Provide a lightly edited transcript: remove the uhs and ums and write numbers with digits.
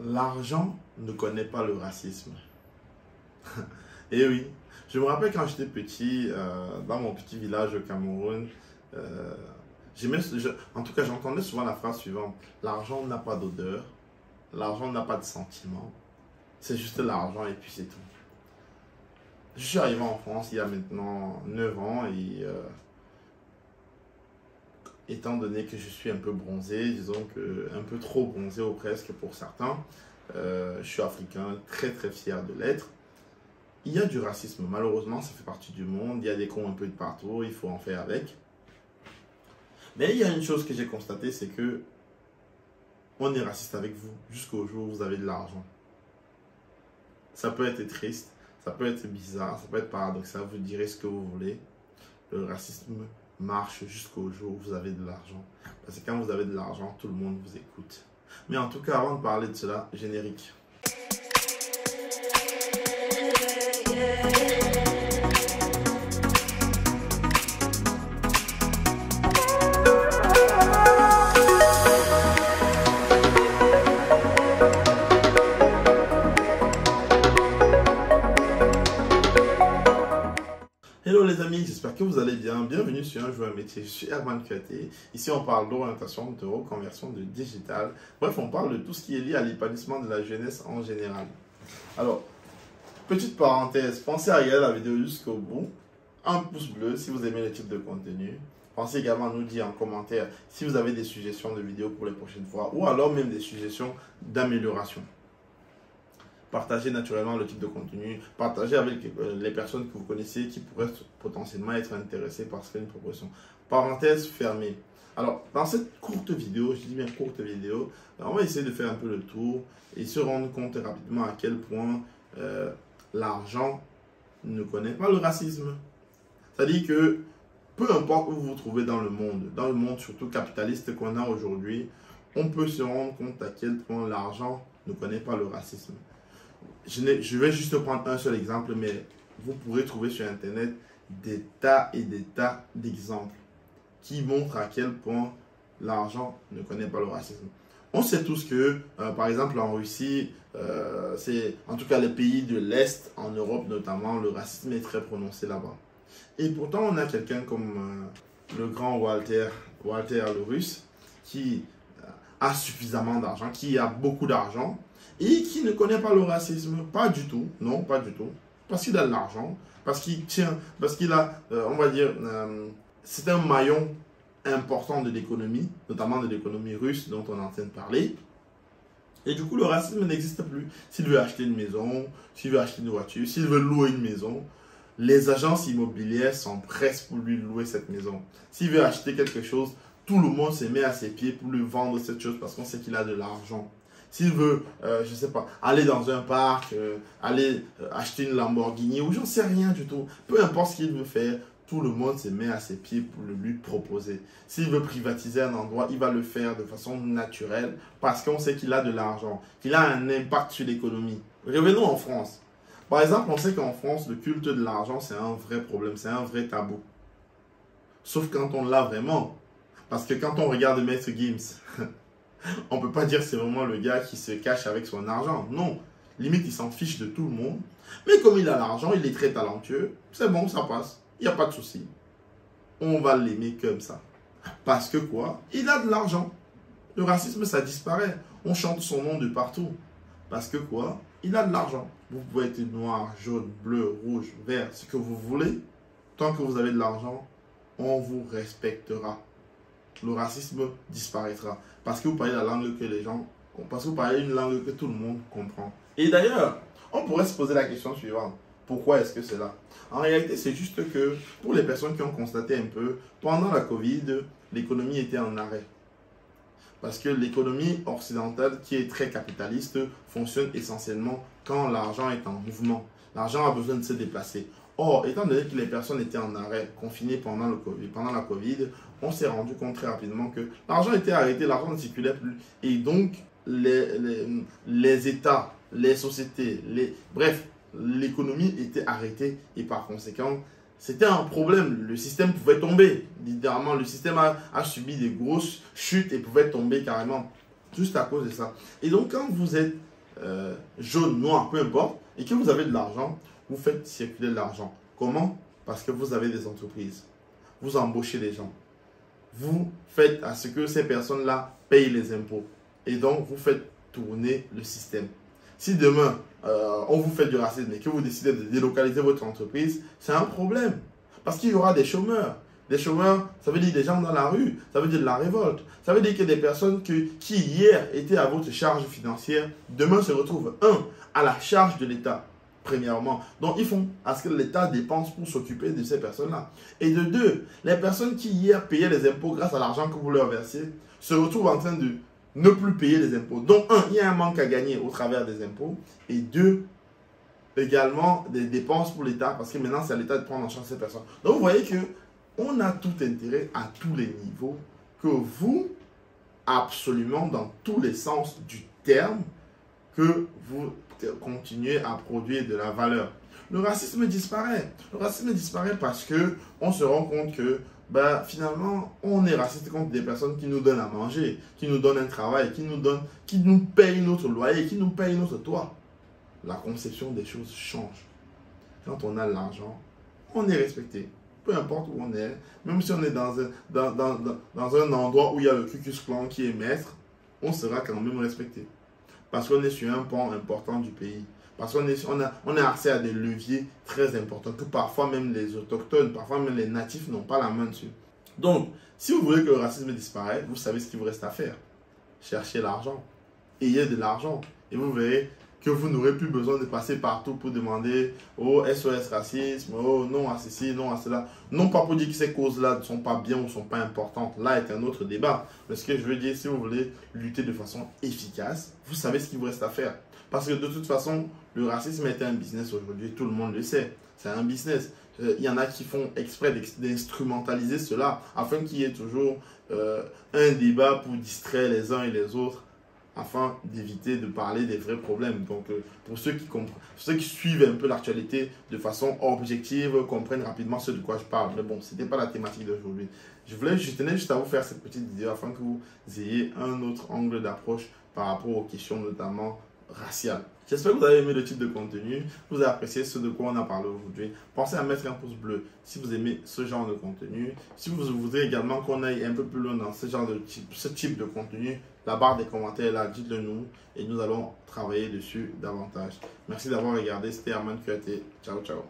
L'argent ne connaît pas le racisme. Et oui, je me rappelle quand j'étais petit, dans mon petit village au Cameroun, euh, en tout cas j'entendais souvent la phrase suivante: l'argent n'a pas d'odeur, l'argent n'a pas de sentiment, c'est juste l'argent et puis c'est tout. Je suis arrivé en France il y a maintenant 9 ans et étant donné que je suis un peu bronzé, disons que un peu trop bronzé ou presque pour certains, je suis africain, très très fier de l'être. Il y a du racisme, malheureusement, ça fait partie du monde. Il y a des cons un peu de partout, il faut en faire avec. Mais il y a une chose que j'ai constatée, c'est que on est raciste avec vous jusqu'au jour où vous avez de l'argent. Ça peut être triste, ça peut être bizarre, ça peut être paradoxal, vous direz ce que vous voulez. Le racisme marche jusqu'au jour où vous avez de l'argent. Parce que quand vous avez de l'argent, tout le monde vous écoute. Mais en tout cas, avant de parler de cela, générique. Hello les amis, j'espère que vous allez bien. Bienvenue sur Un Joueur Métier, je suis Herman Katé. Ici on parle d'orientation, de reconversion, de digital. Bref, on parle de tout ce qui est lié à l'épanouissement de la jeunesse en général. Alors, petite parenthèse, pensez à regarder la vidéo jusqu'au bout. Un pouce bleu si vous aimez le type de contenu. Pensez également à nous dire en commentaire si vous avez des suggestions de vidéos pour les prochaines fois ou alors même des suggestions d'amélioration. Partagez naturellement le type de contenu, partagez avec les personnes que vous connaissez qui pourraient potentiellement être intéressées par cette proposition. Parenthèse fermée. Alors, dans cette courte vidéo, je dis bien courte vidéo, on va essayer de faire un peu le tour et se rendre compte rapidement à quel point l'argent ne connaît pas le racisme. C'est-à-dire que peu importe où vous vous trouvez dans le monde surtout capitaliste qu'on a aujourd'hui, on peut se rendre compte à quel point l'argent ne connaît pas le racisme. Je vais juste prendre un seul exemple, mais vous pourrez trouver sur Internet des tas et des tas d'exemples qui montrent à quel point l'argent ne connaît pas le racisme. On sait tous que, par exemple, en Russie, c'est en tout cas les pays de l'Est, en Europe notamment, le racisme est très prononcé là-bas. Et pourtant, on a quelqu'un comme le grand Walter le Russe, qui a suffisamment d'argent, qui a beaucoup d'argent, et qui ne connaît pas le racisme, pas du tout, non, pas du tout, parce qu'il a de l'argent, parce qu'il tient, parce qu'il a, on va dire, c'est un maillon important de l'économie, notamment de l'économie russe dont on est en train de parler, et du coup le racisme n'existe plus. S'il veut acheter une maison, s'il veut acheter une voiture, s'il veut louer une maison, les agences immobilières sont prêtes pour lui louer cette maison. S'il veut acheter quelque chose, tout le monde se met à ses pieds pour lui vendre cette chose parce qu'on sait qu'il a de l'argent. S'il veut, je ne sais pas, aller dans un parc, aller acheter une Lamborghini ou j'en sais rien du tout. Peu importe ce qu'il veut faire, tout le monde se met à ses pieds pour le lui proposer. S'il veut privatiser un endroit, il va le faire de façon naturelle parce qu'on sait qu'il a de l'argent, qu'il a un impact sur l'économie. Revenons en France. Par exemple, on sait qu'en France, le culte de l'argent, c'est un vrai problème, c'est un vrai tabou. Sauf quand on l'a vraiment. Parce que quand on regarde Maître Gims, on ne peut pas dire que c'est vraiment le gars qui se cache avec son argent. Non, limite, il s'en fiche de tout le monde. Mais comme il a l'argent, il est très talentueux. C'est bon, ça passe. Il n'y a pas de souci. On va l'aimer comme ça. Parce que quoi? Il a de l'argent. Le racisme, ça disparaît. On chante son nom de partout. Parce que quoi? Il a de l'argent. Vous pouvez être noir, jaune, bleu, rouge, vert, ce que vous voulez. Tant que vous avez de l'argent, on vous respectera. Le racisme disparaîtra. Parce que vous parlez la langue que les gens... Parce que vous parlez une langue que tout le monde comprend. Et d'ailleurs, on pourrait se poser la question suivante. Pourquoi est-ce que c'est là? En réalité, c'est juste que pour les personnes qui ont constaté un peu, pendant la Covid, l'économie était en arrêt. Parce que l'économie occidentale, qui est très capitaliste, fonctionne essentiellement quand l'argent est en mouvement. L'argent a besoin de se déplacer. Or, étant donné que les personnes étaient en arrêt, confinées pendant la Covid, on s'est rendu compte très rapidement que l'argent était arrêté, l'argent ne circulait plus. Et donc, les États, les sociétés, bref, l'économie était arrêtée. Et par conséquent, c'était un problème. Le système pouvait tomber. Littéralement, le système a subi des grosses chutes et pouvait tomber carrément. Juste à cause de ça. Et donc, quand vous êtes jaune, noir, peu importe, et que vous avez de l'argent, vous faites circuler de l'argent. Comment? Parce que vous avez des entreprises. Vous embauchez des gens. Vous faites à ce que ces personnes-là payent les impôts. Et donc, vous faites tourner le système. Si demain, on vous fait du racisme et que vous décidez de délocaliser votre entreprise, c'est un problème. Parce qu'il y aura des chômeurs. Des chômeurs, ça veut dire des gens dans la rue, ça veut dire de la révolte. Ça veut dire que des personnes qui hier étaient à votre charge financière, demain se retrouvent, à la charge de l'État, premièrement. Donc, ils font à ce que l'État dépense pour s'occuper de ces personnes-là. Et de deux, les personnes qui hier payaient les impôts grâce à l'argent que vous leur versez, se retrouvent en train de ne plus payer les impôts. Donc, il y a un manque à gagner au travers des impôts. Et deux, également des dépenses pour l'État, parce que maintenant, c'est à l'État de prendre en charge ces personnes. Donc, vous voyez que on a tout intérêt à tous les niveaux que vous, absolument dans tous les sens du terme, que vous continuez à produire de la valeur. Le racisme disparaît. Le racisme disparaît parce que on se rend compte que finalement, on est raciste contre des personnes qui nous donnent à manger, qui nous donnent un travail, qui nous payent notre loyer, qui nous payent notre toit. La conception des choses change. Quand on a l'argent, on est respecté. Peu importe où on est, même si on est dans un endroit où il y a le Ku Klux Klan qui est maître, on sera quand même respecté. Parce qu'on est sur un pan important du pays. Parce qu'on a accès à des leviers très importants que parfois même les autochtones, parfois même les natifs n'ont pas la main dessus. Donc, si vous voulez que le racisme disparaisse, vous savez ce qu'il vous reste à faire. Cherchez l'argent. Ayez de l'argent. Et vous verrez que vous n'aurez plus besoin de passer partout pour demander oh SOS racisme, oh non à ceci, non à cela. Non pas pour dire que ces causes-là ne sont pas bien ou ne sont pas importantes. Là est un autre débat. Mais ce que je veux dire, si vous voulez lutter de façon efficace, vous savez ce qu'il vous reste à faire. Parce que de toute façon, le racisme est un business aujourd'hui, tout le monde le sait. C'est un business. Il y en a qui font exprès d'instrumentaliser cela afin qu'il y ait toujours un débat pour distraire les uns et les autres, afin d'éviter de parler des vrais problèmes. Donc, pour ceux qui suivent un peu l'actualité de façon objective, comprennent rapidement ce de quoi je parle. Mais bon, ce n'était pas la thématique d'aujourd'hui. Je tenais juste à vous faire cette petite vidéo afin que vous ayez un autre angle d'approche par rapport aux questions notamment raciales. J'espère que vous avez aimé le type de contenu, vous avez apprécié ce de quoi on a parlé aujourd'hui. Pensez à mettre un pouce bleu si vous aimez ce genre de contenu. Si vous voudrez également qu'on aille un peu plus loin dans ce type de contenu, la barre des commentaires là, dites-le nous et nous allons travailler dessus davantage. Merci d'avoir regardé, c'était Herman QAT. Ciao, ciao.